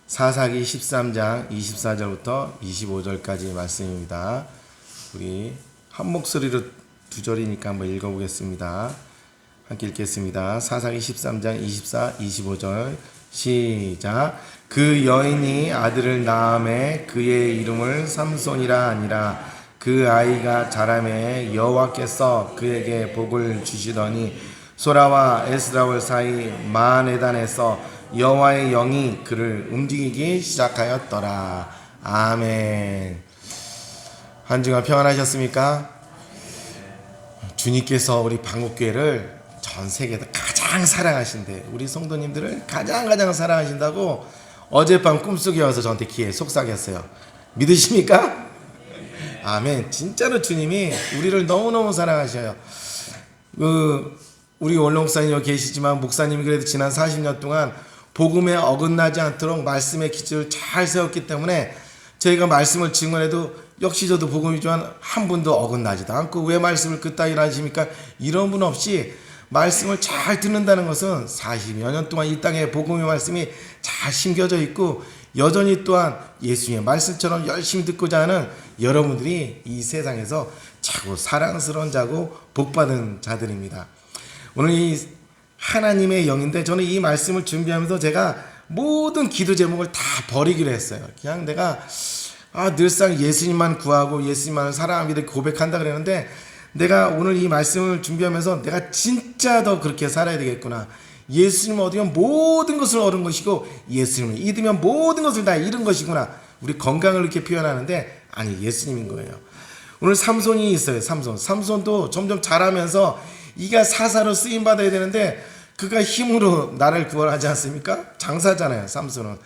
사사기 13장 24절부터 25절까지 말씀입니다. 우리 한 목소리로 두 절이니까 한번 읽어보겠습니다. 함께 읽겠습니다. 사사기 13장 24, 25절 시작. 그 여인이 아들을 낳음에 그의 이름을 삼손이라 하니라. 그 아이가 자라매 여호와께서 그에게 복을 주시더니 소라와 에스라올 사이 마네단에서 여호와의 영이 그를 움직이기 시작하였더라. 아멘. 한 주간 평안하셨습니까? 주님께서 우리 방국교회를 전 세계에서 가장 사랑하신대. 우리 성도님들을 가장 사랑하신다고 어젯밤 꿈속에 와서 저한테 귀에 속삭였어요. 믿으십니까? 아멘. 진짜로 주님이 우리를 너무너무 사랑하셔요. 우리 원로 목사님 여기 계시지만 목사님이 그래도 지난 40년 동안 복음에 어긋나지 않도록 말씀의 기초를 잘 세웠기 때문에 저희가 말씀을 증언해도 역시 저도 복음이지만 한 분도 어긋나지도 않고 왜 말씀을 그따위로 하십니까? 이런 분 없이 말씀을 잘 듣는다는 것은 40여 년 동안 이 땅에 복음의 말씀이 잘 심겨져 있고 여전히 또한 예수님의 말씀처럼 열심히 듣고자 하는 여러분들이 이 세상에서 자고 사랑스러운 자고 복받은 자들입니다. 오늘 이 하나님의 영인데 저는 이 말씀을 준비하면서 제가 모든 기도 제목을 다 버리기로 했어요. 그냥 내가 늘상 예수님만 구하고 예수님만을 사랑합니다 고백한다 그랬는데 내가 오늘 이 말씀을 준비하면서 내가 진짜 더 그렇게 살아야 되겠구나. 예수님을 얻으면 모든 것을 얻은 것이고 예수님을 잊으면 모든 것을 다 잃은 것이구나. 우리 건강을 이렇게 표현하는데 아니 예수님인 거예요. 오늘 삼손이 있어요. 삼손도 점점 자라면서 이가 사사로 쓰임받아야 되는데 그가 힘으로 나를 구원하지 않습니까? 장사잖아요. 삼손은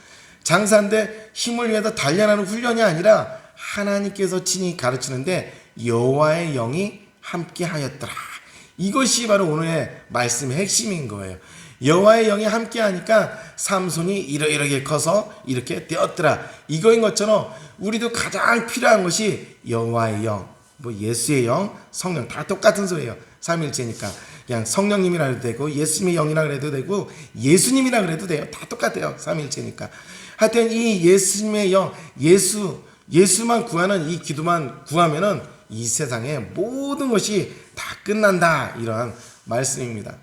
장사인데 힘을 위해서 단련하는 훈련이 아니라 하나님께서 친히 가르치는데 여호와의 영이 함께 하였더라. 이것이 바로 오늘의 말씀의 핵심인 거예요. 여호와의 영이 함께 하니까 삼손이 이러이러게 커서 이렇게 되었더라. 이거인 것처럼 우리도 가장 필요한 것이 여호와의 영, 예수의 영, 성령 다 똑같은 소리예요. 삼일체니까 그냥 성령님이라 해도 되고 예수님의 영이라 그래도 되고 예수님이라 그래도 돼요. 다 똑같아요. 삼일체니까. 하여튼 이 예수님의 영, 예수만 구하는 이 기도만 구하면은 이 세상의 모든 것이 다 끝난다. 이런 말씀입니다.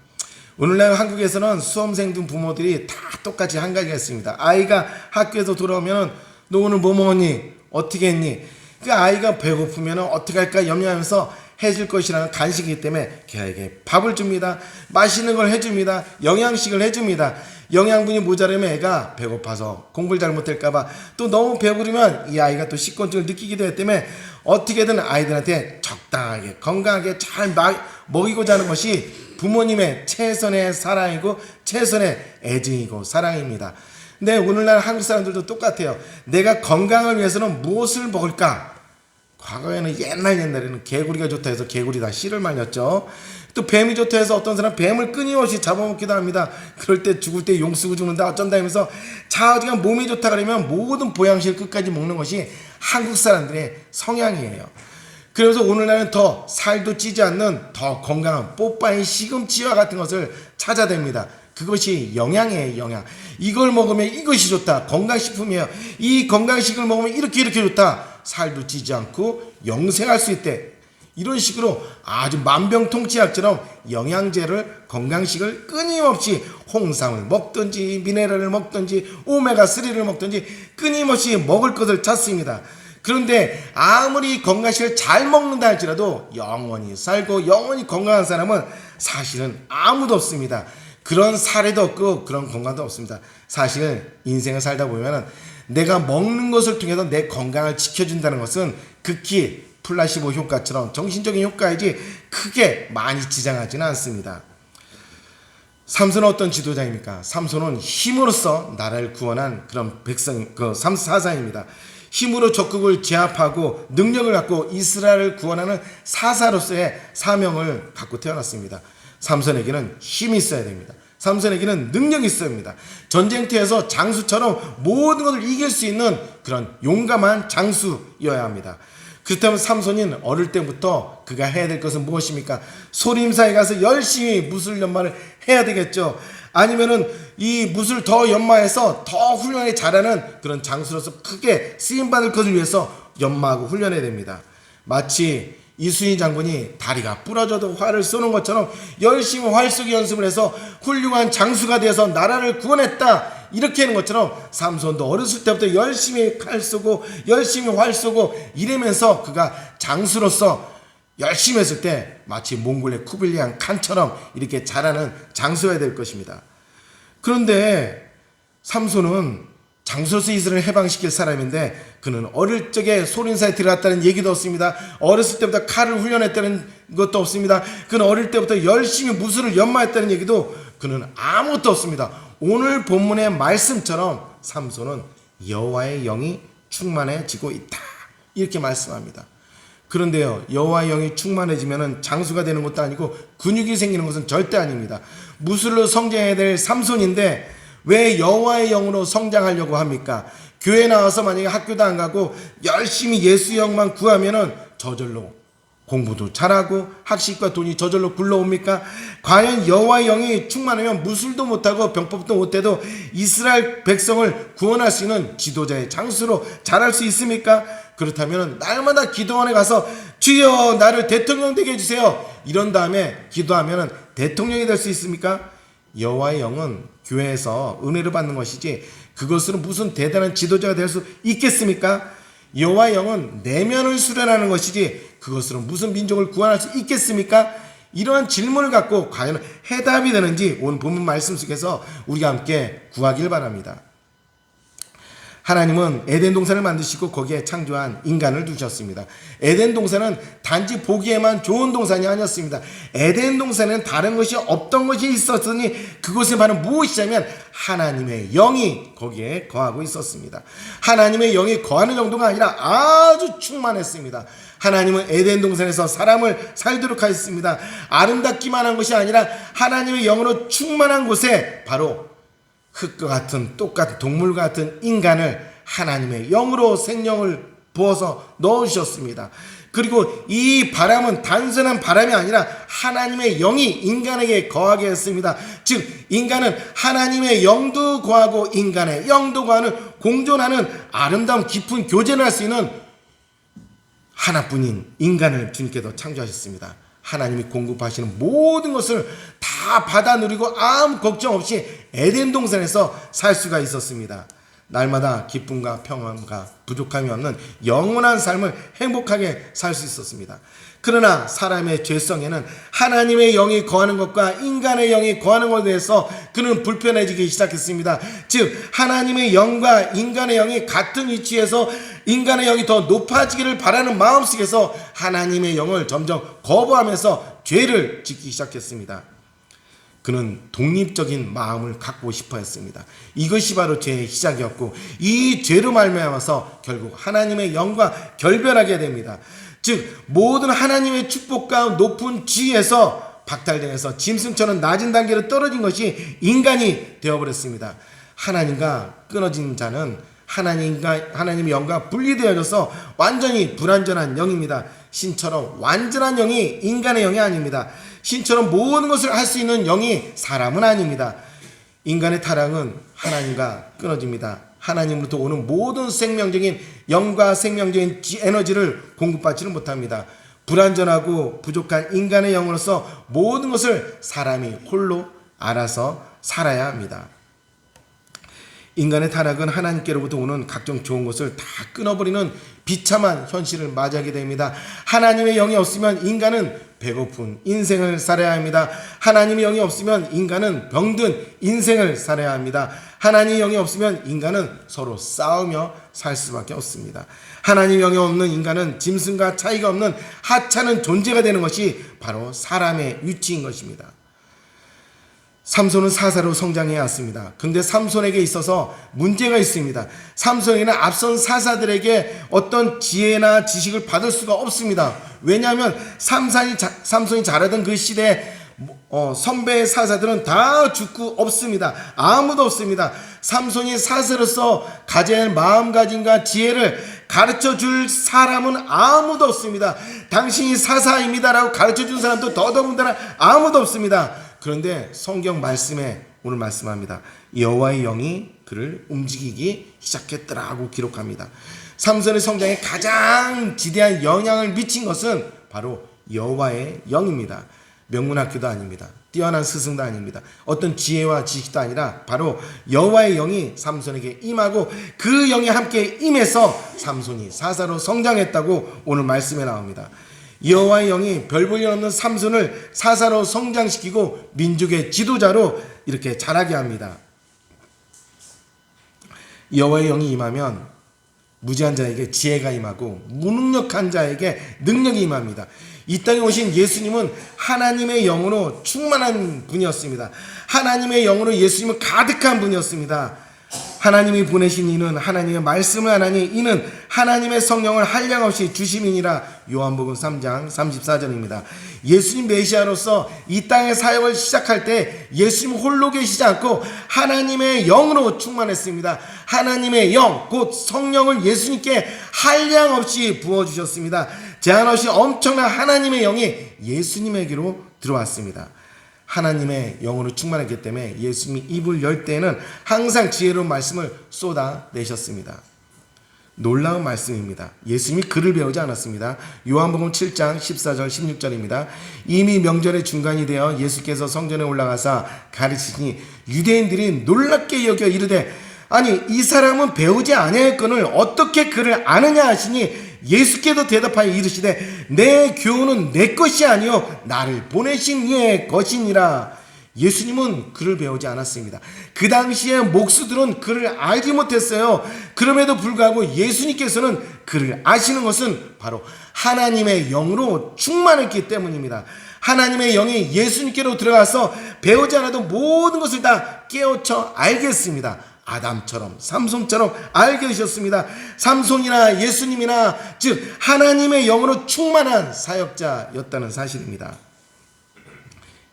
오늘날 한국에서는 수험생 등 부모들이 다 똑같이 한 가지가 있습니다. 아이가 학교에서 돌아오면 너 오늘 뭐 먹었니? 어떻게 했니? 그 아이가 배고프면 어떻게 할까 염려하면서 해줄 것이라는 간식이기 때문에 걔에게 밥을 줍니다. 맛있는 걸 해줍니다. 영양식을 해줍니다. 영양분이 모자라면 애가 배고파서 공부를 잘못할까봐 또 너무 배부르면 이 아이가 또 식곤증을 느끼기도 하기 때문에 어떻게든 아이들한테 적당하게 건강하게 잘 먹이고자 하는 것이 부모님의 최선의 사랑이고 최선의 애증이고 사랑입니다. 근데 오늘날 한국 사람들도 똑같아요. 내가 건강을 위해서는 무엇을 먹을까? 과거에는 옛날에는 개구리가 좋다 해서 개구리 다 씨를 말렸죠. 또 뱀이 좋다 해서 어떤 사람 뱀을 끊임없이 잡아먹기도 합니다. 그럴 때 죽을 때 용 쓰고 죽는다 어쩐다 하면서 자어지가 몸이 좋다 그러면 모든 보양식을 끝까지 먹는 것이 한국 사람들의 성향이에요. 그래서 오늘날은 더 살도 찌지 않는 더 건강한 뽀빠이 시금치와 같은 것을 찾아댑니다. 그것이 영양이에요. 영양. 이걸 먹으면 이것이 좋다. 건강식품이에요. 이 건강식을 먹으면 이렇게 좋다. 살도 찌지 않고 영생할 수 있대. 이런 식으로 아주 만병통치약처럼 영양제를 건강식을 끊임없이 홍삼을 먹든지 미네랄을 먹든지 오메가3를 먹든지 끊임없이 먹을 것을 찾습니다. 그런데 아무리 건강식을 잘 먹는다 할지라도 영원히 살고 영원히 건강한 사람은 사실은 아무도 없습니다. 그런 사례도 없고 그런 건강도 없습니다. 사실 인생을 살다 보면 내가 먹는 것을 통해서 내 건강을 지켜준다는 것은 극히 플라시보 효과처럼 정신적인 효과이지 크게 많이 지장하지는 않습니다. 삼손은 어떤 지도자입니까? 삼손은 힘으로써 나라를 구원한 그런 사사입니다. 힘으로 적국을 제압하고 능력을 갖고 이스라엘을 구원하는 사사로서의 사명을 갖고 태어났습니다. 삼손에게는 힘이 있어야 됩니다. 삼손에게는 능력이 있어야 합니다. 전쟁터에서 장수처럼 모든 것을 이길 수 있는 그런 용감한 장수여야 합니다. 그렇다면 삼손은 어릴 때부터 그가 해야 될 것은 무엇입니까? 소림사에 가서 열심히 무술 연말을 해야 되겠죠. 아니면은 이 무술 더 연마해서 더 훈련에 잘하는 그런 장수로서 크게 쓰임받을 것을 위해서 연마하고 훈련해야 됩니다. 마치 이순신 장군이 다리가 부러져도 활을 쏘는 것처럼 열심히 활 쏘기 연습을 해서 훌륭한 장수가 되어서 나라를 구원했다 이렇게 하는 것처럼 삼손도 어렸을 때부터 열심히 칼 쏘고 열심히 활 쏘고 이러면서 그가 장수로서 열심히 했을 때 마치 몽골의 쿠빌리안 칸처럼 이렇게 잘하는 장수여야 될 것입니다. 그런데 삼손은 장수로서 이스라엘을 해방시킬 사람인데 그는 어릴 적에 소린사에 들어갔다는 얘기도 없습니다. 어렸을 때부터 칼을 훈련했다는 것도 없습니다. 그는 어릴 때부터 열심히 무술을 연마했다는 얘기도 그는 아무것도 없습니다. 오늘 본문의 말씀처럼 삼손은 여호와의 영이 충만해지고 있다 이렇게 말씀합니다. 그런데요, 여호와의 영이 충만해지면 장수가 되는 것도 아니고 근육이 생기는 것은 절대 아닙니다. 무술로 성장해야 될 삼손인데 왜 여호와의 영으로 성장하려고 합니까? 교회 나와서 만약에 학교도 안 가고 열심히 예수 영만 구하면은 저절로 공부도 잘하고 학식과 돈이 저절로 굴러옵니까? 과연 여호와의 영이 충만하면 무술도 못하고 병법도 못해도 이스라엘 백성을 구원할 수 있는 지도자의 장수로 자랄 수 있습니까? 그렇다면 날마다 기도원에 가서 주여 나를 대통령 되게 해주세요 이런 다음에 기도하면 대통령이 될 수 있습니까? 여호와의 영은 교회에서 은혜를 받는 것이지 그것으로 무슨 대단한 지도자가 될 수 있겠습니까? 여호와의 영은 내면을 수련하는 것이지 그것으로 무슨 민족을 구원할 수 있겠습니까? 이러한 질문을 갖고 과연 해답이 되는지 오늘 본문 말씀 속에서 우리가 함께 구하길 바랍니다. 하나님은 에덴 동산을 만드시고 거기에 창조한 인간을 두셨습니다. 에덴 동산은 단지 보기에만 좋은 동산이 아니었습니다. 에덴 동산에는 다른 것이 없던 것이 있었으니 그것은 바로 무엇이냐면 하나님의 영이 거기에 거하고 있었습니다. 하나님의 영이 거하는 정도가 아니라 아주 충만했습니다. 하나님은 에덴 동산에서 사람을 살도록 하였습니다. 아름답기만 한 것이 아니라 하나님의 영으로 충만한 곳에 바로 흙과 같은 똑같은 동물과 같은 인간을 하나님의 영으로 생명을 부어서 넣으셨습니다. 그리고 이 바람은 단순한 바람이 아니라 하나님의 영이 인간에게 거하게 했습니다. 즉 인간은 하나님의 영도 거하고 인간의 영도 거하는 공존하는 아름다운 깊은 교제를 할 수 있는 하나뿐인 인간을 주님께서 창조하셨습니다. 하나님이 공급하시는 모든 것을 다 받아 누리고 아무 걱정 없이 에덴 동산에서 살 수가 있었습니다. 날마다 기쁨과 평안과 부족함이 없는 영원한 삶을 행복하게 살 수 있었습니다. 그러나 사람의 죄성에는 하나님의 영이 거하는 것과 인간의 영이 거하는 것에 대해서 그는 불편해지기 시작했습니다. 즉 하나님의 영과 인간의 영이 같은 위치에서 인간의 영이 더 높아지기를 바라는 마음속에서 하나님의 영을 점점 거부하면서 죄를 짓기 시작했습니다. 그는 독립적인 마음을 갖고 싶어 했습니다. 이것이 바로 죄의 시작이었고 이 죄로 말미암아서 결국 하나님의 영과 결별하게 됩니다. 즉 모든 하나님의 축복과 높은 지위에서 박탈당해서 짐승처럼 낮은 단계로 떨어진 것이 인간이 되어버렸습니다. 하나님과 끊어진 자는 하나님의 영과 분리되어져서 완전히 불완전한 영입니다. 신처럼 완전한 영이 인간의 영이 아닙니다. 신처럼 모든 것을 할 수 있는 영이 사람은 아닙니다. 인간의 타락은 하나님과 끊어집니다. 하나님으로부터 오는 모든 생명적인 영과 생명적인 에너지를 공급받지는 못합니다. 불완전하고 부족한 인간의 영으로서 모든 것을 사람이 홀로 알아서 살아야 합니다. 인간의 타락은 하나님께로부터 오는 각종 좋은 것을 다 끊어버리는 비참한 현실을 맞이하게 됩니다. 하나님의 영이 없으면 인간은 배고픈 인생을 살아야 합니다. 하나님의 영이 없으면 인간은 병든 인생을 살아야 합니다. 하나님의 영이 없으면 인간은 서로 싸우며 살 수밖에 없습니다. 하나님의 영이 없는 인간은 짐승과 차이가 없는 하찮은 존재가 되는 것이 바로 사람의 위치인 것입니다. 삼손은 사사로 성장해야 왔습니다. 그런데 삼손에게 있어서 문제가 있습니다. 삼손에게는 앞선 사사들에게 어떤 지혜나 지식을 받을 수가 없습니다. 왜냐하면 삼손이 자라던 그 시대에 선배 사사들은 다 죽고 없습니다. 아무도 없습니다. 삼손이 사사로서 가져야 할 마음가짐과 지혜를 가르쳐 줄 사람은 아무도 없습니다. 당신이 사사입니다라고 가르쳐 준 사람도 더더군다나 아무도 없습니다. 그런데 성경 말씀에 오늘 말씀합니다. 여호와의 영이 그를 움직이기 시작했더라고 기록합니다. 삼손의 성장에 가장 지대한 영향을 미친 것은 바로 여호와의 영입니다. 명문학교도 아닙니다. 뛰어난 스승도 아닙니다. 어떤 지혜와 지식도 아니라 바로 여호와의 영이 삼손에게 임하고 그 영이 함께 임해서 삼손이 사사로 성장했다고 오늘 말씀에 나옵니다. 여호와의 영이 별 볼 일 없는 삼손을 사사로 성장시키고 민족의 지도자로 이렇게 자라게 합니다. 여호와의 영이 임하면 무지한 자에게 지혜가 임하고 무능력한 자에게 능력이 임합니다. 이 땅에 오신 예수님은 하나님의 영으로 충만한 분이었습니다. 하나님의 영으로 예수님은 가득한 분이었습니다. 하나님이 보내신 이는 하나님의 말씀을 하나니 이는 하나님의 성령을 한량없이 주심이니라. 요한복음 3장 34절입니다. 예수님 메시아로서 이 땅의 사역을 시작할 때 예수님 홀로 계시지 않고 하나님의 영으로 충만했습니다. 하나님의 영, 곧 성령을 예수님께 한량없이 부어주셨습니다. 제한 없이 엄청난 하나님의 영이 예수님에게로 들어왔습니다. 하나님의 영으로 충만했기 때문에 예수님이 입을 열 때에는 항상 지혜로운 말씀을 쏟아내셨습니다. 놀라운 말씀입니다. 예수님이 글을 배우지 않았습니다. 요한복음 7장 14절 16절입니다. 이미 명절의 중간이 되어 예수께서 성전에 올라가사 가르치시니 유대인들이 놀랍게 여겨 이르되 아니 이 사람은 배우지 아니하였거늘 어떻게 그를 아느냐 하시니 예수께서 대답하여 이르시되 내 교훈은 내 것이 아니요 나를 보내신 이의 것이니라. 예수님은 글을 배우지 않았습니다. 그 당시에 목수들은 글을 알지 못했어요. 그럼에도 불구하고 예수님께서는 글을 아시는 것은 바로 하나님의 영으로 충만했기 때문입니다. 하나님의 영이 예수님께로 들어가서 배우지 않아도 모든 것을 다 깨우쳐 알겠습니다. 아담처럼 삼손처럼 알게 되셨습니다. 삼손이나 예수님이나 즉 하나님의 영으로 충만한 사역자였다는 사실입니다.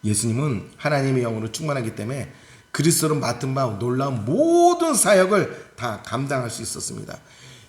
예수님은 하나님의 영으로 충만하기 때문에 그리스도로 맡은 바 놀라운 모든 사역을 다 감당할 수 있었습니다.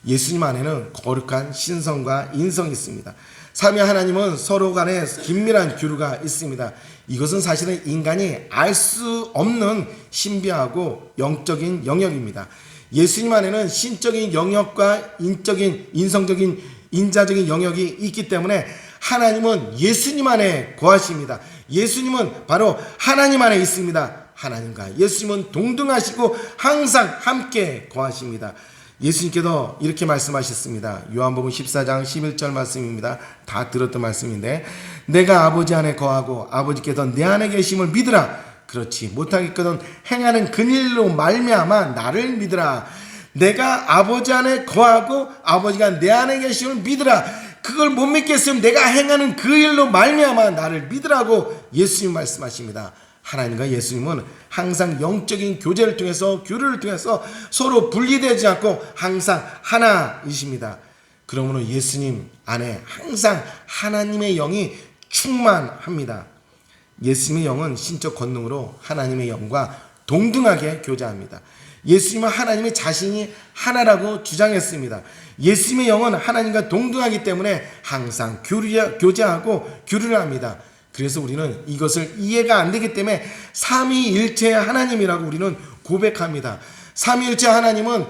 예수님 안에는 거룩한 신성과 인성이 있습니다. 삼위 하나님은 서로 간에 긴밀한 교류가 있습니다. 이것은 사실은 인간이 알 수 없는 신비하고 영적인 영역입니다. 예수님 안에는 신적인 영역과 인적인 인성적인 인자적인 영역이 있기 때문에 하나님은 예수님 안에 거하십니다. 예수님은 바로 하나님 안에 있습니다. 하나님과 예수님은 동등하시고 항상 함께 거하십니다. 예수님께서 이렇게 말씀하셨습니다. 요한복음 14장 11절 말씀입니다. 다 들었던 말씀인데 내가 아버지 안에 거하고 아버지께서 내 안에 계심을 믿으라. 그렇지 못하겠거든 행하는 그 일로 말미암아 나를 믿으라. 내가 아버지 안에 거하고 아버지가 내 안에 계심을 믿으라. 그걸 못 믿겠으면 내가 행하는 그 일로 말미암아 나를 믿으라고 예수님 말씀하십니다. 하나님과 예수님은 항상 영적인 교제를 통해서 교류를 통해서 서로 분리되지 않고 항상 하나이십니다. 그러므로 예수님 안에 항상 하나님의 영이 충만합니다. 예수님의 영은 신적 권능으로 하나님의 영과 동등하게 교제합니다. 예수님은 하나님의 자신이 하나라고 주장했습니다. 예수님의 영은 하나님과 동등하기 때문에 항상 교제하고 교류를 합니다. 그래서 우리는 이것을 이해가 안 되기 때문에 삼위일체 하나님이라고 우리는 고백합니다. 삼위일체 하나님은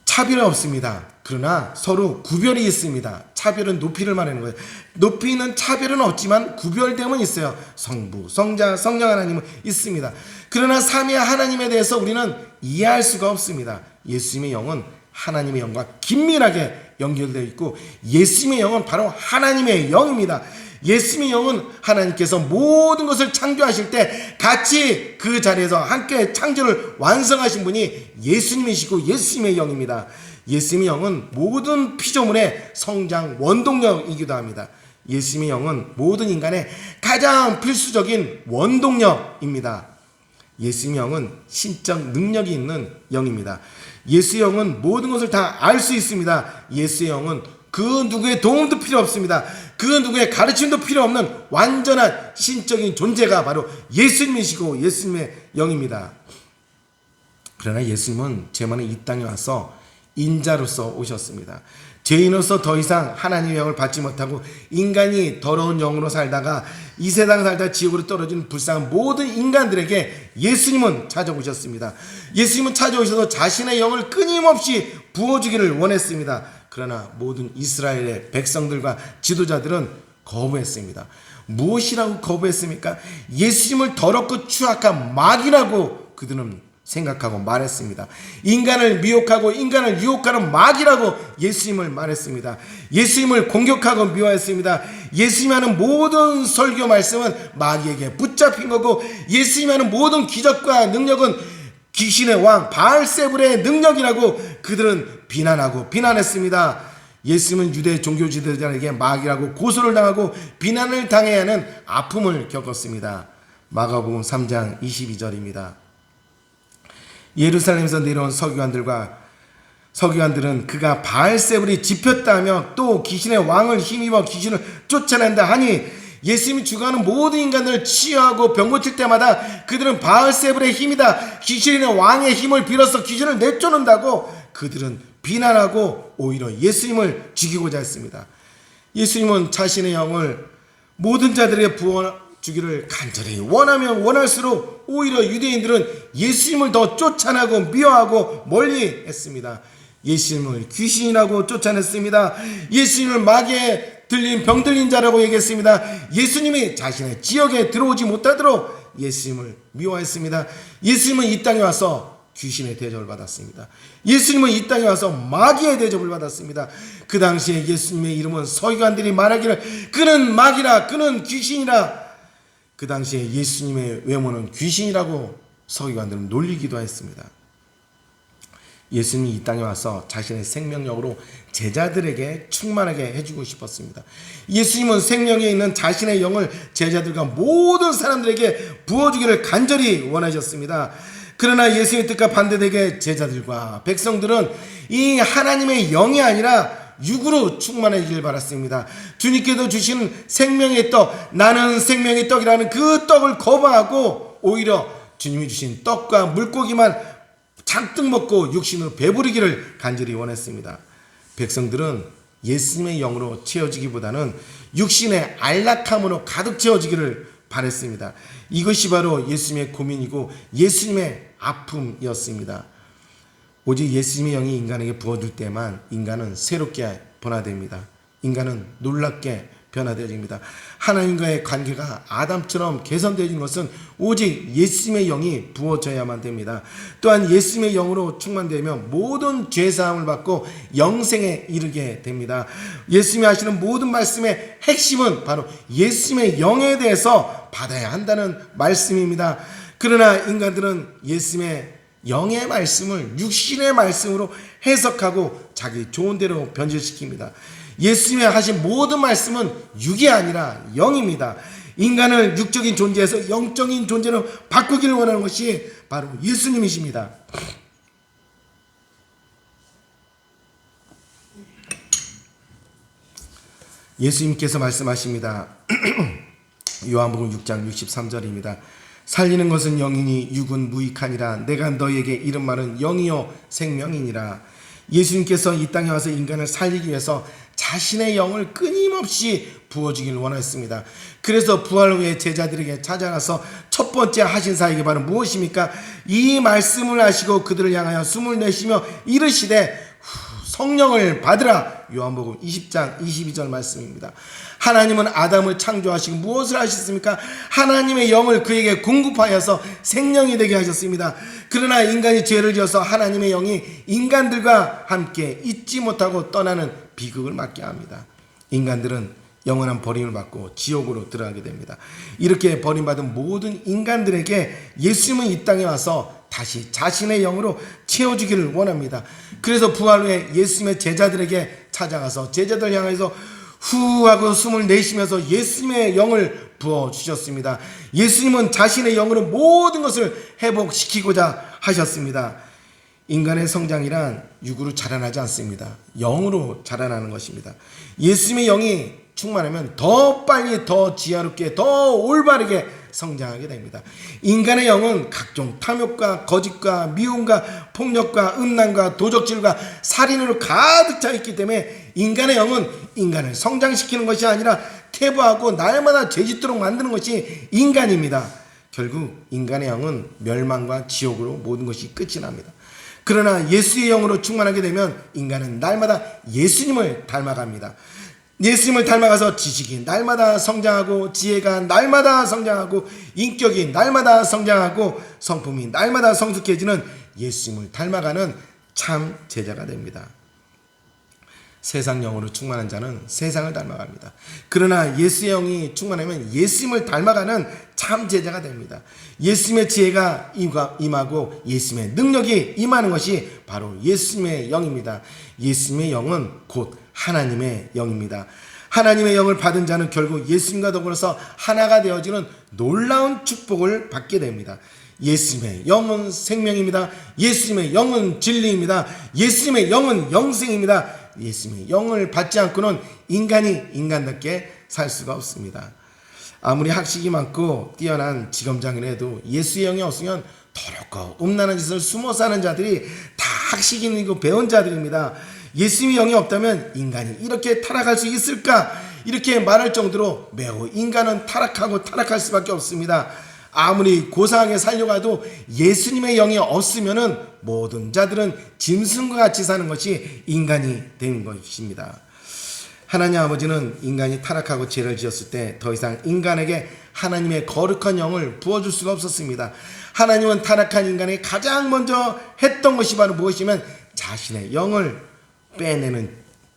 차별이 없습니다. 그러나 서로 구별이 있습니다. 차별은 높이를 말하는 거예요. 높이는 차별은 없지만 구별됨은 있어요. 성부, 성자, 성령 하나님은 있습니다. 그러나 삼위 하나님에 대해서 우리는 이해할 수가 없습니다. 예수님의 영은 하나님의 영과 긴밀하게 연결되어 있고 예수님의 영은 바로 하나님의 영입니다. 예수님의 영은 하나님께서 모든 것을 창조하실 때 같이 그 자리에서 함께 창조를 완성하신 분이 예수님이시고 예수님의 영입니다. 예수님의 영은 모든 피조물의 성장 원동력이기도 합니다. 예수님의 영은 모든 인간의 가장 필수적인 원동력입니다. 예수님의 영은 신적 능력이 있는 영입니다. 예수의 영은 모든 것을 다 알 수 있습니다. 예수의 영은 그 누구의 도움도 필요 없습니다. 그 누구의 가르침도 필요 없는 완전한 신적인 존재가 바로 예수님이시고 예수님의 영입니다. 그러나 예수님은 제만에 이 땅에 와서 인자로서 오셨습니다. 죄인으로서 더 이상 하나님의 영을 받지 못하고 인간이 더러운 영으로 살다가 이 세상 살다 지옥으로 떨어진 불쌍한 모든 인간들에게 예수님은 찾아오셨습니다. 예수님은 찾아오셔서 자신의 영을 끊임없이 부어주기를 원했습니다. 그러나 모든 이스라엘의 백성들과 지도자들은 거부했습니다. 무엇이라고 거부했습니까? 예수님을 더럽고 추악한 마귀라고 그들은 생각하고 말했습니다. 인간을 미혹하고 인간을 유혹하는 마귀라고 예수님을 말했습니다. 예수님을 공격하고 미워했습니다. 예수님이 하는 모든 설교 말씀은 마귀에게 붙잡힌 거고, 예수님이 하는 모든 기적과 능력은 귀신의 왕 바알세불의 능력이라고 그들은 비난하고 비난했습니다. 예수님은 유대 종교 지도자에게 마귀라고 고소를 당하고 비난을 당해야 하는 아픔을 겪었습니다. 마가복음 3장 22절입니다. 예루살렘에서 내려온 서기관들은 그가 바알세불이 집혔다며 또 귀신의 왕을 힘입어 귀신을 쫓아낸다 하니 예수님이 주관하는 모든 인간들을 치유하고 병 고칠 때마다 그들은 바알세불의 힘이다, 귀신의 왕의 힘을 빌어서 귀신을 내쫓는다고 그들은 비난하고 오히려 예수님을 죽이고자 했습니다. 예수님은 자신의 영을 모든 자들에게 부어주기를 간절히 원하면 원할수록 오히려 유대인들은 예수님을 더 쫓아내고 미워하고 멀리 했습니다. 예수님을 귀신이라고 쫓아냈습니다. 예수님을 마귀에 들린 병 들린 자라고 얘기했습니다. 예수님이 자신의 지역에 들어오지 못하도록 예수님을 미워했습니다. 예수님은 이 땅에 와서 귀신의 대접을 받았습니다. 예수님은 이 땅에 와서 마귀의 대접을 받았습니다. 그 당시에 예수님의 이름은 서기관들이 말하기를 그는 마귀라, 그는 귀신이라. 그 당시에 예수님의 외모는 귀신이라고 서기관들은 놀리기도 했습니다. 예수님이 이 땅에 와서 자신의 생명력으로 제자들에게 충만하게 해주고 싶었습니다. 예수님은 생명에 있는 자신의 영을 제자들과 모든 사람들에게 부어주기를 간절히 원하셨습니다. 그러나 예수님의 뜻과 반대되게 제자들과 백성들은 이 하나님의 영이 아니라 육으로 충만해지길 바랐습니다. 주님께서 주신 생명의 떡, 나는 생명의 떡이라는 그 떡을 거부하고 오히려 주님이 주신 떡과 물고기만 잔뜩 먹고 육신으로 배부르기를 간절히 원했습니다. 백성들은 예수님의 영으로 채워지기보다는 육신의 안락함으로 가득 채워지기를 바랬습니다. 이것이 바로 예수님의 고민이고 예수님의 아픔이었습니다. 오직 예수님의 영이 인간에게 부어줄 때만 인간은 새롭게 변화됩니다. 인간은 놀랍게 변화되어집니다. 하나님과의 관계가 아담처럼 개선되어지는 것은 오직 예수님의 영이 부어져야만 됩니다. 또한 예수님의 영으로 충만되면 모든 죄사함을 받고 영생에 이르게 됩니다. 예수님이 하시는 모든 말씀의 핵심은 바로 예수님의 영에 대해서 받아야 한다는 말씀입니다. 그러나 인간들은 예수님의 영의 말씀을 육신의 말씀으로 해석하고 자기 좋은 대로 변질시킵니다. 예수님이 하신 모든 말씀은 육이 아니라 영입니다. 인간을 육적인 존재에서 영적인 존재로 바꾸기를 원하는 것이 바로 예수님이십니다. 예수님께서 말씀하십니다. 요한복음 6장 63절입니다. 살리는 것은 영이니 육은 무익하니라. 내가 너희에게 이른 말은 영이요 생명이니라. 예수님께서 이 땅에 와서 인간을 살리기 위해서 자신의 영을 끊임없이 부어주길 원했습니다. 그래서 부활 후에 제자들에게 찾아가서 첫 번째 하신 사역이 바로 무엇입니까? 이 말씀을 하시고 그들을 향하여 숨을 내쉬며 이르시되 성령을 받으라. 요한복음 20장 22절 말씀입니다. 하나님은 아담을 창조하시고 무엇을 하셨습니까? 하나님의 영을 그에게 공급하여서 생명이 되게 하셨습니다. 그러나 인간이 죄를 지어서 하나님의 영이 인간들과 함께 있지 못하고 떠나는 비극을 맞게 합니다. 인간들은 영원한 버림을 받고 지옥으로 들어가게 됩니다. 이렇게 버림받은 모든 인간들에게 예수님은 이 땅에 와서 다시 자신의 영으로 채워주기를 원합니다. 그래서 부활 후에 예수님의 제자들에게 찾아가서 제자들 향해서 후 하고 숨을 내쉬면서 예수님의 영을 부어주셨습니다. 예수님은 자신의 영으로 모든 것을 회복시키고자 하셨습니다. 인간의 성장이란 육으로 자라나지 않습니다. 영으로 자라나는 것입니다. 예수님의 영이 충만하면 더 빨리 더 지혜롭게 더 올바르게 성장하게 됩니다. 인간의 영은 각종 탐욕과 거짓과 미움과 폭력과 음란과 도적질과 살인으로 가득 차 있기 때문에 인간의 영은 인간을 성장시키는 것이 아니라 퇴보하고 날마다 죄짓도록 만드는 것이 인간입니다. 결국 인간의 영은 멸망과 지옥으로 모든 것이 끝이 납니다. 그러나 예수의 영으로 충만하게 되면 인간은 날마다 예수님을 닮아갑니다. 예수님을 닮아가서 지식이 날마다 성장하고 지혜가 날마다 성장하고 인격이 날마다 성장하고 성품이 날마다 성숙해지는 예수님을 닮아가는 참 제자가 됩니다. 세상 영으로 충만한 자는 세상을 닮아갑니다. 그러나 예수의 영이 충만하면 예수님을 닮아가는 참 제자가 됩니다. 예수님의 지혜가 임하고 예수님의 능력이 임하는 것이 바로 예수님의 영입니다. 예수님의 영은 곧 하나님의 영입니다. 하나님의 영을 받은 자는 결국 예수님과 더불어서 하나가 되어지는 놀라운 축복을 받게 됩니다. 예수님의 영은 생명입니다. 예수님의 영은 진리입니다. 예수님의 영은 영생입니다. 예수님의 영을 받지 않고는 인간이 인간답게 살 수가 없습니다. 아무리 학식이 많고 뛰어난 직업장이라도 예수의 영이 없으면 더럽고 음란한 짓을 숨어 사는 자들이 다 학식이 있고 배운 자들입니다. 예수님의 영이 없다면 인간이 이렇게 타락할 수 있을까? 이렇게 말할 정도로 매우 인간은 타락하고 타락할 수밖에 없습니다. 아무리 고상하게 살려고 해도 예수님의 영이 없으면은 모든 자들은 짐승과 같이 사는 것이 인간이 되는 것입니다. 하나님 아버지는 인간이 타락하고 죄를 지었을 때 더 이상 인간에게 하나님의 거룩한 영을 부어줄 수가 없었습니다. 하나님은 타락한 인간에게 가장 먼저 했던 것이 바로 무엇이면 자신의 영을 빼내는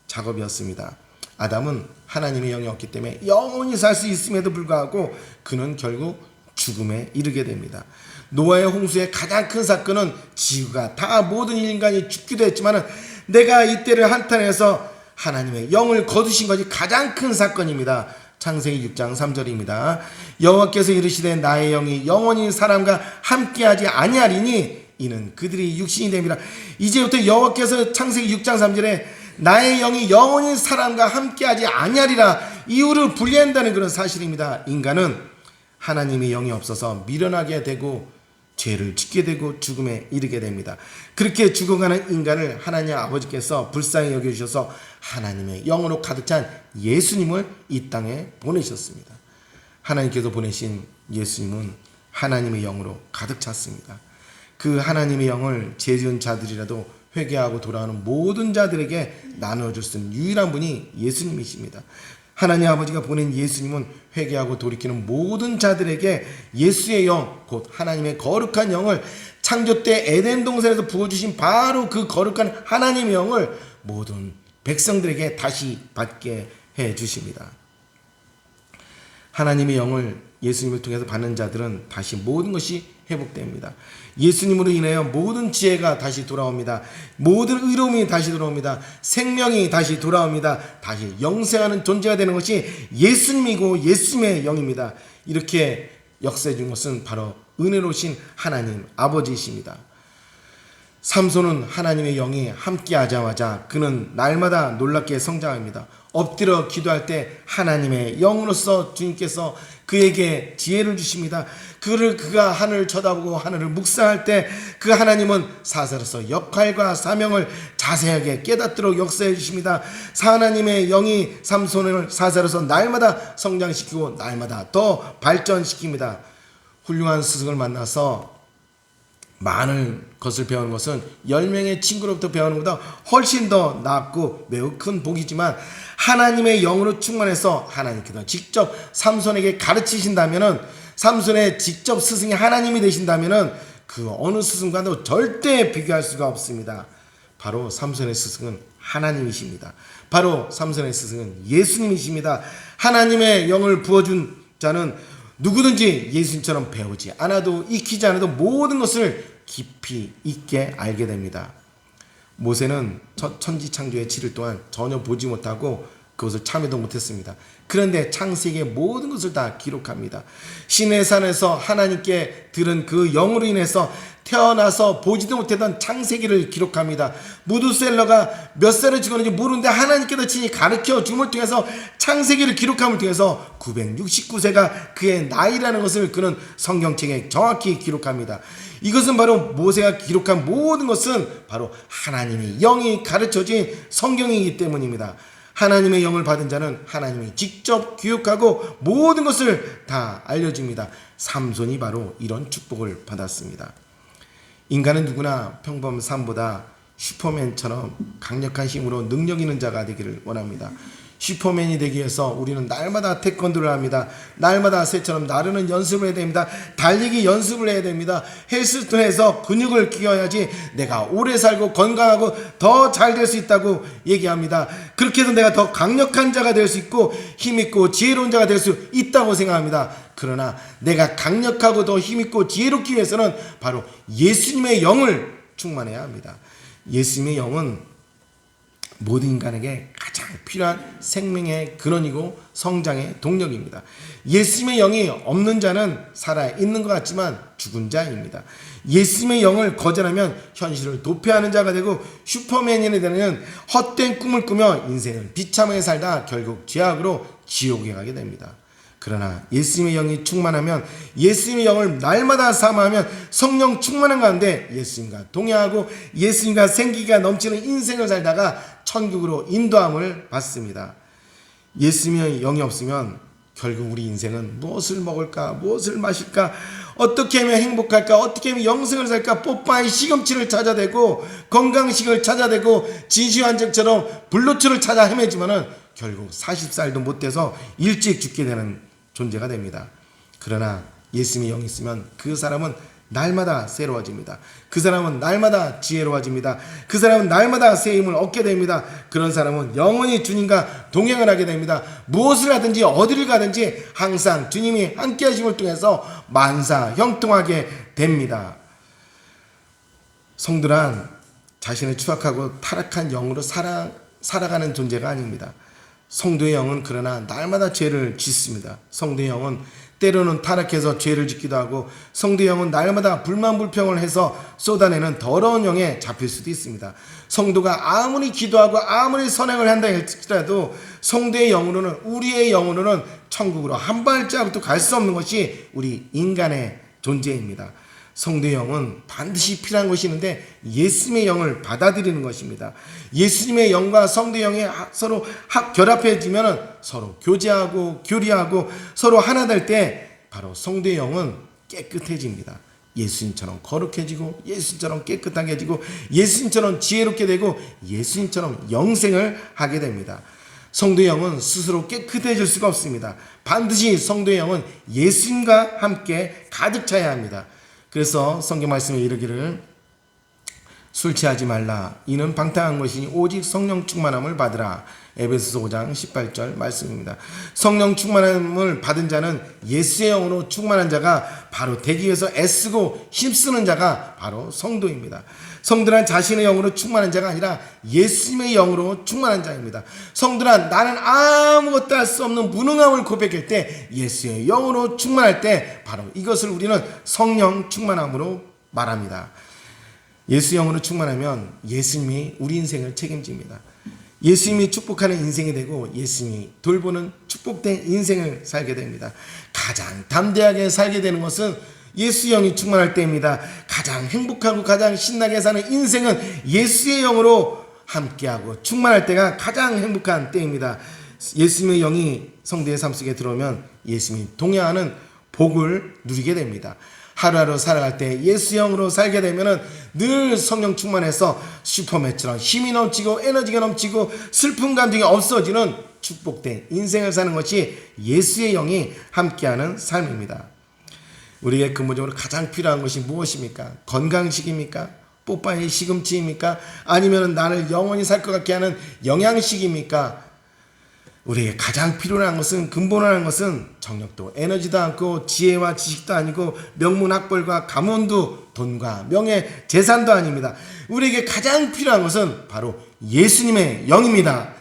작업이었습니다. 아담은 하나님의 영이 없기 때문에 영원히 살 수 있음에도 불구하고 그는 결국 죽음에 이르게 됩니다. 노아의 홍수의 가장 큰 사건은 지구가 다 모든 인간이 죽기도 했지만 내가 이때를 한탄해서 하나님의 영을 거두신 것이 가장 큰 사건입니다. 창세기 6장 3절입니다. 여호와께서 이르시되 나의 영이 영원히 사람과 함께하지 아니하리니 이는 그들이 육신이 됩니다. 이제부터 여호와께서 창세기 6장 3절에 나의 영이 영원히 사람과 함께하지 아니하리라 이유를 분리한다는 그런 사실입니다. 인간은 하나님의 영이 없어서 미련하게 되고 죄를 짓게 되고 죽음에 이르게 됩니다. 그렇게 죽어가는 인간을 하나님 아버지께서 불쌍히 여겨주셔서 하나님의 영으로 가득 찬 예수님을 이 땅에 보내셨습니다. 하나님께서 보내신 예수님은 하나님의 영으로 가득 찼습니다. 그 하나님의 영을 죄 지은 자들이라도 회개하고 돌아오는 모든 자들에게 나누어줄 수 있는 유일한 분이 예수님이십니다. 하나님 아버지가 보낸 예수님은 회개하고 돌이키는 모든 자들에게 예수의 영, 곧 하나님의 거룩한 영을 창조 때 에덴 동산에서 부어주신 바로 그 거룩한 하나님의 영을 모든 백성들에게 다시 받게 해 주십니다. 하나님의 영을 예수님을 통해서 받는 자들은 다시 모든 것이 회복됩니다. 예수님으로 인하여 모든 지혜가 다시 돌아옵니다. 모든 의로움이 다시 돌아옵니다. 생명이 다시 돌아옵니다. 다시 영생하는 존재가 되는 것이 예수님이고 예수님의 영입니다. 이렇게 역사해 준 것은 바로 은혜로우신 하나님 아버지이십니다. 삼손은 하나님의 영이 함께 하자마자 그는 날마다 놀랍게 성장합니다. 엎드려 기도할 때 하나님의 영으로서 주님께서 그에게 지혜를 주십니다. 그가 하늘을 쳐다보고 하늘을 묵상할 때 그 하나님은 사사로서 역할과 사명을 자세하게 깨닫도록 역사해 주십니다. 하나님의 영이 삼손을 사사로서 날마다 성장시키고 날마다 더 발전시킵니다. 훌륭한 스승을 만나서 많은 것을 배우는 것은 10명의 친구로부터 배우는 것보다 훨씬 더 낫고 매우 큰 복이지만 하나님의 영으로 충만해서 하나님께서 직접 삼손에게 가르치신다면은 삼손의 직접 스승이 하나님이 되신다면은 그 어느 스승과도 절대 비교할 수가 없습니다. 바로 삼손의 스승은 하나님이십니다. 바로 삼손의 스승은 예수님이십니다. 하나님의 영을 부어준 자는 누구든지 예수님처럼 배우지 않아도 익히지 않아도 모든 것을 깊이 있게 알게 됩니다. 모세는 천지창조의 7일 동안 전혀 보지 못하고 그것을 참여도 못했습니다. 그런데 창세기의 모든 것을 다 기록합니다. 신의 산에서 하나님께 들은 그 영으로 인해서 태어나서 보지도 못했던 창세기를 기록합니다. 무드셀러가 몇 살에 죽었는지 모르는데 하나님께서 친히 가르쳐 줌을 통해서 창세기를 기록함을 통해서 969세가 그의 나이라는 것을 그는 성경책에 정확히 기록합니다. 이것은 바로 모세가 기록한 모든 것은 바로 하나님의 영이 가르쳐진 성경이기 때문입니다. 하나님의 영을 받은 자는 하나님이 직접 교육하고 모든 것을 다 알려줍니다. 삼손이 바로 이런 축복을 받았습니다. 인간은 누구나 평범한 삶보다 슈퍼맨처럼 강력한 힘으로 능력 있는 자가 되기를 원합니다. 슈퍼맨이 되기 위해서 우리는 날마다 태권도를 합니다. 날마다 새처럼 나르는 연습을 해야 됩니다. 달리기 연습을 해야 됩니다. 헬스장에서 근육을 키워야지 내가 오래 살고 건강하고 더 잘 될 수 있다고 얘기합니다. 그렇게 해서 내가 더 강력한 자가 될 수 있고 힘있고 지혜로운 자가 될 수 있다고 생각합니다. 그러나 내가 강력하고 더 힘있고 지혜롭기 위해서는 바로 예수님의 영을 충만해야 합니다. 예수님의 영은 모든 인간에게 가장 필요한 생명의 근원이고 성장의 동력입니다. 예수님의 영이 없는 자는 살아있는 것 같지만 죽은 자입니다. 예수님의 영을 거절하면 현실을 도피하는 자가 되고 슈퍼맨이 되는 헛된 꿈을 꾸며 인생을 비참하게 살다 결국 죄악으로 지옥에 가게 됩니다. 그러나 예수님의 영이 충만하면, 예수님의 영을 날마다 사모하면 성령 충만한 가운데 예수님과 동행하고 예수님과 생기가 넘치는 인생을 살다가 천국으로 인도함을 받습니다. 예수님의 영이 없으면 결국 우리 인생은 무엇을 먹을까, 무엇을 마실까, 어떻게 하면 행복할까, 어떻게 하면 영생을 살까, 뽀빠이 시금치를 찾아대고 건강식을 찾아대고 진시황정처럼 블루투를 찾아 헤매지만은 결국 40살도 못 돼서 일찍 죽게 되는 존재가 됩니다. 그러나 예수님의 영이 있으면 그 사람은 날마다 새로워집니다. 그 사람은 날마다 지혜로워집니다. 그 사람은 날마다 새 힘을 얻게 됩니다. 그런 사람은 영원히 주님과 동행을 하게 됩니다. 무엇을 하든지 어디를 가든지 항상 주님이 함께 하심을 통해서 만사 형통하게 됩니다. 성도란 자신의 추악하고 타락한 영으로 살아가는 존재가 아닙니다. 성도의 영은 그러나 날마다 죄를 짓습니다. 성도의 영은 때로는 타락해서 죄를 짓기도 하고, 성도의 영은 날마다 불만불평을 해서 쏟아내는 더러운 영에 잡힐 수도 있습니다. 성도가 아무리 기도하고 아무리 선행을 한다 할지라도 성도의 영으로는, 우리의 영으로는 천국으로 한 발자국도 갈 수 없는 것이 우리 인간의 존재입니다. 성도의 영은 반드시 필요한 것이 있는데 예수님의 영을 받아들이는 것입니다. 예수님의 영과 성도의 영이 서로 결합해지면 서로 교제하고 교리하고 서로 하나 될 때 바로 성도의 영은 깨끗해집니다. 예수님처럼 거룩해지고 예수님처럼 깨끗하게 해지고 예수님처럼 지혜롭게 되고 예수님처럼 영생을 하게 됩니다. 성도의 영은 스스로 깨끗해질 수가 없습니다. 반드시 성도의 영은 예수님과 함께 가득 차야 합니다. 그래서 성경 말씀에 이르기를 술 취하지 말라, 이는 방탕한 것이니 오직 성령 충만함을 받으라. 에베소서 5장 18절 말씀입니다. 성령 충만함을 받은 자는, 예수의 영으로 충만한 자가 바로 되기 위해서 애쓰고 힘쓰는 자가 바로 성도입니다. 성도란 자신의 영으로 충만한 자가 아니라 예수님의 영으로 충만한 자입니다. 성도란 나는 아무것도 할 수 없는 무능함을 고백할 때 예수의 영으로 충만할 때 바로 이것을 우리는 성령 충만함으로 말합니다. 예수 영으로 충만하면 예수님이 우리 인생을 책임집니다. 예수님이 축복하는 인생이 되고 예수님이 돌보는 축복된 인생을 살게 됩니다. 가장 담대하게 살게 되는 것은 예수 영이 충만할 때입니다. 가장 행복하고 가장 신나게 사는 인생은 예수의 영으로 함께하고 충만할 때가 가장 행복한 때입니다. 예수님의 영이 성도의 삶 속에 들어오면 예수님이 동행하는 복을 누리게 됩니다. 하루하루 살아갈 때 예수 영으로 살게 되면은 늘 성령 충만해서 슈퍼맨처럼 힘이 넘치고 에너지가 넘치고 슬픈 감정이 없어지는 축복된 인생을 사는 것이 예수의 영이 함께하는 삶입니다. 우리에게 근본적으로 가장 필요한 것이 무엇입니까? 건강식입니까? 뽀빠이 시금치입니까? 아니면 나를 영원히 살 것 같게 하는 영양식입니까? 우리에게 가장 필요한 것은, 근본한 것은 정력도 에너지도 않고 지혜와 지식도 아니고 명문학벌과 가문도 돈과 명예 재산도 아닙니다. 우리에게 가장 필요한 것은 바로 예수님의 영입니다.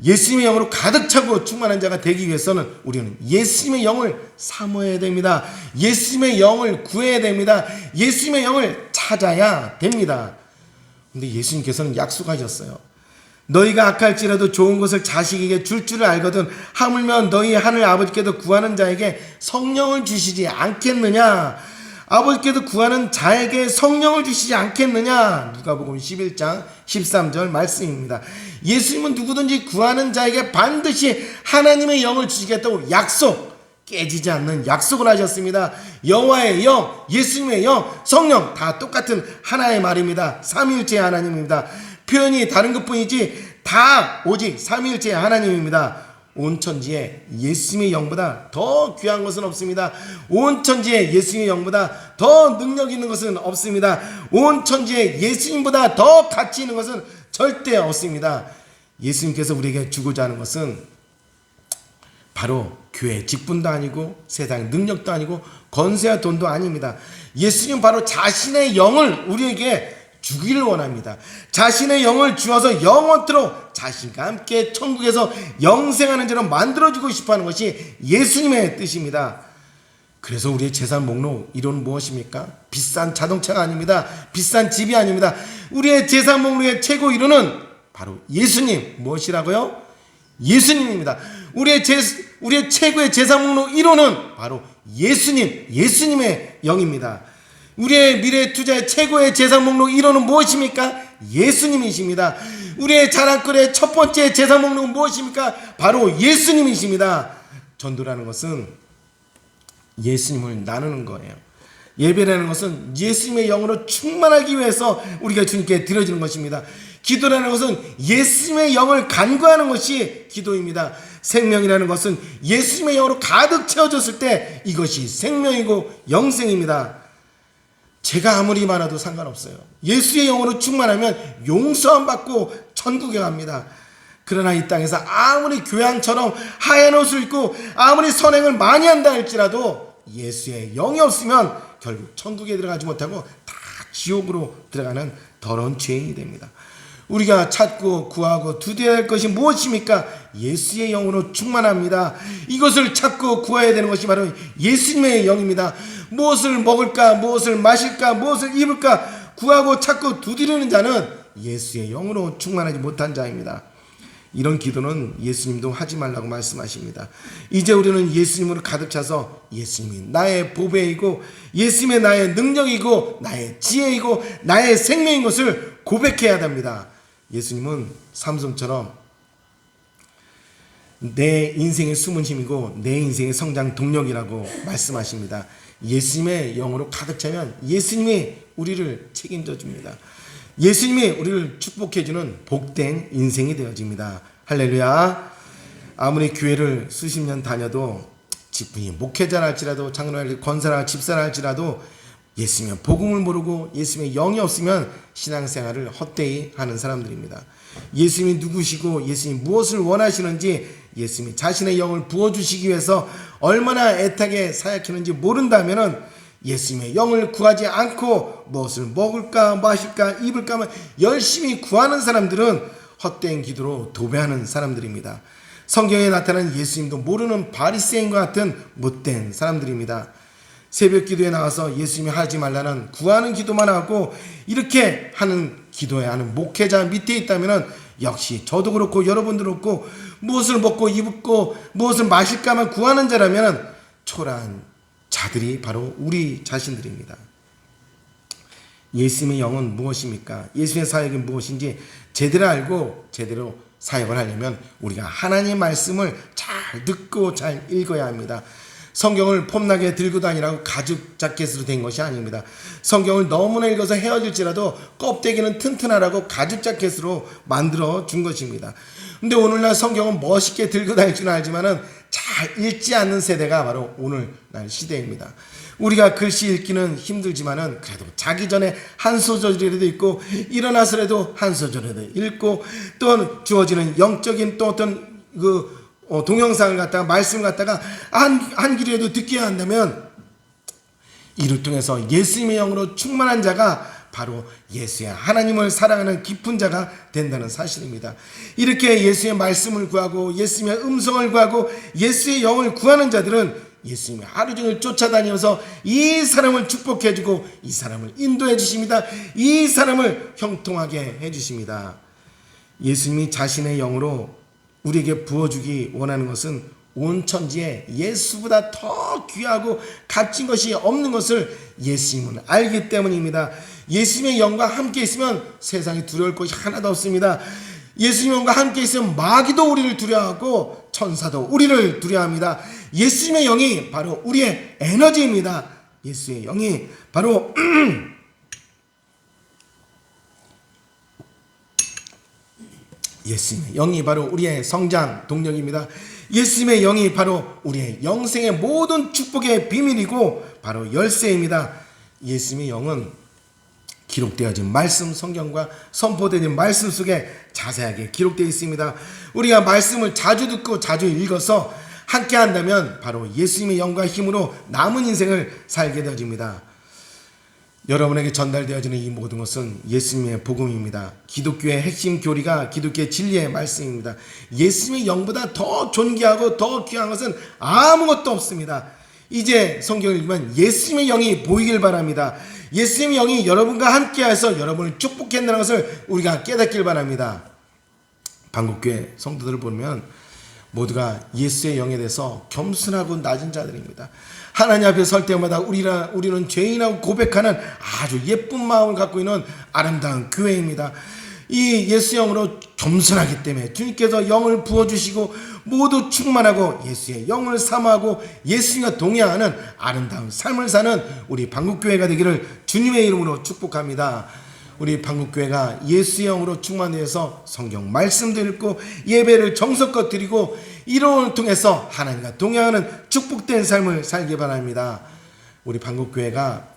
예수님의 영으로 가득 차고 충만한 자가 되기 위해서는 우리는 예수님의 영을 사모해야 됩니다. 예수님의 영을 구해야 됩니다. 예수님의 영을 찾아야 됩니다. 근데 예수님께서는 약속하셨어요. 너희가 악할지라도 좋은 것을 자식에게 줄 줄을 알거든 하물며 너희 하늘 아버지께도 구하는 자에게 성령을 주시지 않겠느냐. 아버지께도 구하는 자에게 성령을 주시지 않겠느냐. 누가복음 11장 13절 말씀입니다. 예수님은 누구든지 구하는 자에게 반드시 하나님의 영을 주시겠다고 깨지지 않는 약속을 하셨습니다. 여호와의 영, 예수님의 영, 성령 다 똑같은 하나의 말입니다. 삼위일체 하나님입니다. 표현이 다른 것뿐이지 다 오직 삼위일체 하나님입니다. 온 천지에 예수님의 영보다 더 귀한 것은 없습니다. 온 천지에 예수님의 영보다 더 능력 있는 것은 없습니다. 온 천지에 예수님보다 더 가치 있는 것은 절대 없습니다. 예수님께서 우리에게 주고자 하는 것은 바로 교회 직분도 아니고 세상 능력도 아니고 권세와 돈도 아닙니다. 예수님은 바로 자신의 영을 우리에게 주기를 원합니다. 자신의 영을 주어서 영원토록 자신과 함께 천국에서 영생하는 자로 만들어주고 싶어하는 것이 예수님의 뜻입니다. 그래서 우리의 재산 목록 1호는 무엇입니까? 비싼 자동차가 아닙니다. 비싼 집이 아닙니다. 우리의 재산 목록의 최고 1호는 바로 예수님. 무엇이라고요? 예수님입니다. 우리의 최고의 재산 목록 1호는 바로 예수님의 영입니다. 우리의 미래 투자의 최고의 재산 목록 1호는 무엇입니까? 예수님이십니다. 우리의 자랑거리의 첫 번째 재산 목록은 무엇입니까? 바로 예수님이십니다. 전도라는 것은 예수님을 나누는 거예요. 예배라는 것은 예수님의 영으로 충만하기 위해서 우리가 주님께 드려지는 것입니다. 기도라는 것은 예수님의 영을 간구하는 것이 기도입니다. 생명이라는 것은 예수님의 영으로 가득 채워졌을 때 이것이 생명이고 영생입니다. 제가 아무리 많아도 상관없어요. 예수의 영으로 충만하면 용서함 받고 천국에 갑니다. 그러나 이 땅에서 아무리 교양처럼 하얀 옷을 입고 아무리 선행을 많이 한다 할지라도 예수의 영이 없으면 결국 천국에 들어가지 못하고 다 지옥으로 들어가는 더러운 죄인이 됩니다. 우리가 찾고 구하고 두려워야 할 것이 무엇입니까? 예수의 영으로 충만합니다. 이것을 찾고 구해야 되는 것이 바로 예수님의 영입니다. 무엇을 먹을까, 무엇을 마실까, 무엇을 입을까 구하고 찾고 두드리는 자는 예수의 영으로 충만하지 못한 자입니다. 이런 기도는 예수님도 하지 말라고 말씀하십니다. 이제 우리는 예수님으로 가득 차서 예수님이 나의 보배이고 예수님이 나의 능력이고 나의 지혜이고 나의 생명인 것을 고백해야 합니다. 예수님은 삼손처럼 내 인생의 숨은 힘이고 내 인생의 성장 동력이라고 말씀하십니다. 예수님의 영으로 가득 차면 예수님이 우리를 책임져 줍니다. 예수님이 우리를 축복해주는 복된 인생이 되어집니다. 할렐루야. 아무리 교회를 수십 년 다녀도 직분이 목회자라 할지라도 장로나 권사나 집사라 할지라도 예수님의 복음을 모르고 예수님의 영이 없으면 신앙생활을 헛되이 하는 사람들입니다. 예수님이 누구시고 예수님이 무엇을 원하시는지 예수님이 자신의 영을 부어주시기 위해서 얼마나 애타게 사역했는지 모른다면 예수님의 영을 구하지 않고 무엇을 먹을까 마실까 입을까 열심히 구하는 사람들은 헛된 기도로 도배하는 사람들입니다. 성경에 나타난 예수님도 모르는 바리새인과 같은 못된 사람들입니다. 새벽 기도에 나와서 예수님이 하지 말라는 구하는 기도만 하고 이렇게 하는 기도에 하는 목회자 밑에 있다면 역시 저도 그렇고 여러분도 그렇고 무엇을 먹고 입고 무엇을 마실까만 구하는 자라면 초라한 자들이 바로 우리 자신들입니다. 예수님의 영은 무엇입니까? 예수님의 사역이 무엇인지 제대로 알고 제대로 사역을 하려면 우리가 하나님의 말씀을 잘 듣고 잘 읽어야 합니다. 성경을 폼나게 들고 다니라고 가죽 자켓으로 된 것이 아닙니다. 성경을 너무나 읽어서 헤어질지라도 껍데기는 튼튼하라고 가죽 자켓으로 만들어 준 것입니다. 근데 오늘날 성경은 멋있게 들고 다닐 줄 알지만은 잘 읽지 않는 세대가 바로 오늘날 시대입니다. 우리가 글씨 읽기는 힘들지만은 그래도 자기 전에 한 소절이라도 읽고 일어나서라도 한 소절이라도 읽고 또 주어지는 영적인 또 어떤 동영상을 갖다가 말씀을 갖다가 한 길이라도 듣게 한다면 이를 통해서 예수님의 영으로 충만한 자가 바로 예수의 하나님을 사랑하는 깊은 자가 된다는 사실입니다. 이렇게 예수의 말씀을 구하고 예수님의 음성을 구하고 예수의 영을 구하는 자들은 예수님이 하루 종일 쫓아다니면서 이 사람을 축복해주고 이 사람을 인도해 주십니다. 이 사람을 형통하게 해주십니다. 예수님이 자신의 영으로 우리에게 부어주기 원하는 것은 온 천지에 예수보다 더 귀하고 값진 것이 없는 것을 예수님은 알기 때문입니다. 예수님의 영과 함께 있으면 세상에 두려울 것이 하나도 없습니다. 예수님의 영과 함께 있으면 마귀도 우리를 두려워하고 천사도 우리를 두려워합니다. 예수님의 영이 바로 우리의 에너지입니다. 예수의 영이 바로 예수님의 영이 바로 우리의 성장 동력입니다. 예수님의 영이 바로 우리의 영생의 모든 축복의 비밀이고 바로 열쇠입니다. 예수님의 영은 기록되어진 말씀 성경과 선포되는 말씀 속에 자세하게 기록되어 있습니다. 우리가 말씀을 자주 듣고 자주 읽어서 함께 한다면 바로 예수님의 영과 힘으로 남은 인생을 살게 되어집니다. 여러분에게 전달되어지는 이 모든 것은 예수님의 복음입니다. 기독교의 핵심 교리가 기독교의 진리의 말씀입니다. 예수님의 영보다 더 존귀하고 더 귀한 것은 아무것도 없습니다. 이제 성경을 읽으면 예수님의 영이 보이길 바랍니다. 예수님의 영이 여러분과 함께해서 여러분을 축복한다는 것을 우리가 깨닫길 바랍니다. 방국교회 성도들을 보면 모두가 예수의 영에 대해서 겸손하고 낮은 자들입니다. 하나님 앞에 설 때마다 우리는 죄인하고 고백하는 아주 예쁜 마음을 갖고 있는 아름다운 교회입니다. 이 예수 영으로 겸손하기 때문에 주님께서 영을 부어주시고 모두 충만하고 예수의 영을 사모하고 예수님과 동행하는 아름다운 삶을 사는 우리 방국교회가 되기를 주님의 이름으로 축복합니다. 우리 방국교회가 예수의 영으로 충만되어서 성경 말씀도 읽고 예배를 정성껏 드리고 이론을 통해서 하나님과 동행하는 축복된 삶을 살기 바랍니다. 우리 방국교회가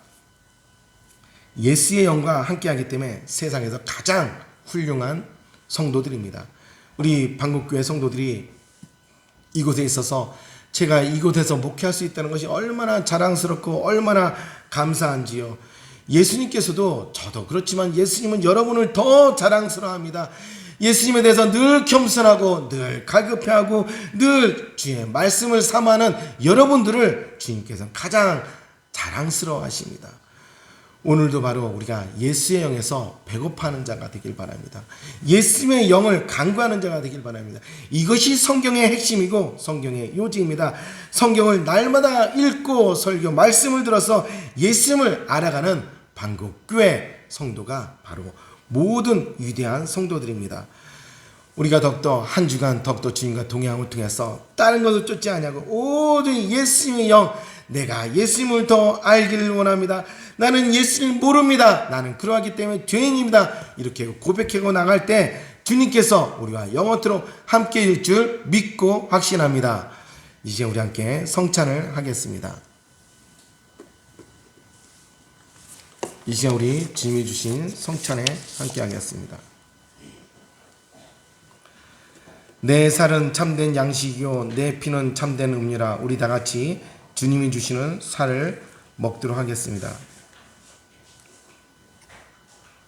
예수의 영과 함께하기 때문에 세상에서 가장 훌륭한 성도들입니다. 우리 방국교회 성도들이 이곳에 있어서 제가 이곳에서 목회할 수 있다는 것이 얼마나 자랑스럽고 얼마나 감사한지요. 예수님께서도 저도 그렇지만 예수님은 여러분을 더 자랑스러워합니다. 예수님에 대해서 늘 겸손하고 늘 갈급해하고 늘 주의 말씀을 사모하는 여러분들을 주님께서는 가장 자랑스러워하십니다. 오늘도 바로 우리가 예수의 영에서 배고파하는 자가 되길 바랍니다. 예수님의 영을 간구하는 자가 되길 바랍니다. 이것이 성경의 핵심이고 성경의 요지입니다. 성경을 날마다 읽고 설교 말씀을 들어서 예수님을 알아가는 방국교회 성도가 바로 모든 위대한 성도들입니다. 우리가 더욱더 한 주간 더욱더 주님과 동행함을 통해서 다른 것을 쫓지 않냐고 오직 예수님의 영, 내가 예수님을 더 알기를 원합니다. 나는 예수님을 모릅니다. 나는 그러하기 때문에 죄인입니다. 이렇게 고백하고 나갈 때 주님께서 우리와 영원토록 함께 일 줄 믿고 확신합니다. 이제 우리 함께 성찬을 하겠습니다. 이제 우리 주님이 주신 성찬에 함께 하겠습니다. 내 살은 참된 양식이요 내 피는 참된 음료라. 우리 다 같이 주님이 주시는 살을 먹도록 하겠습니다.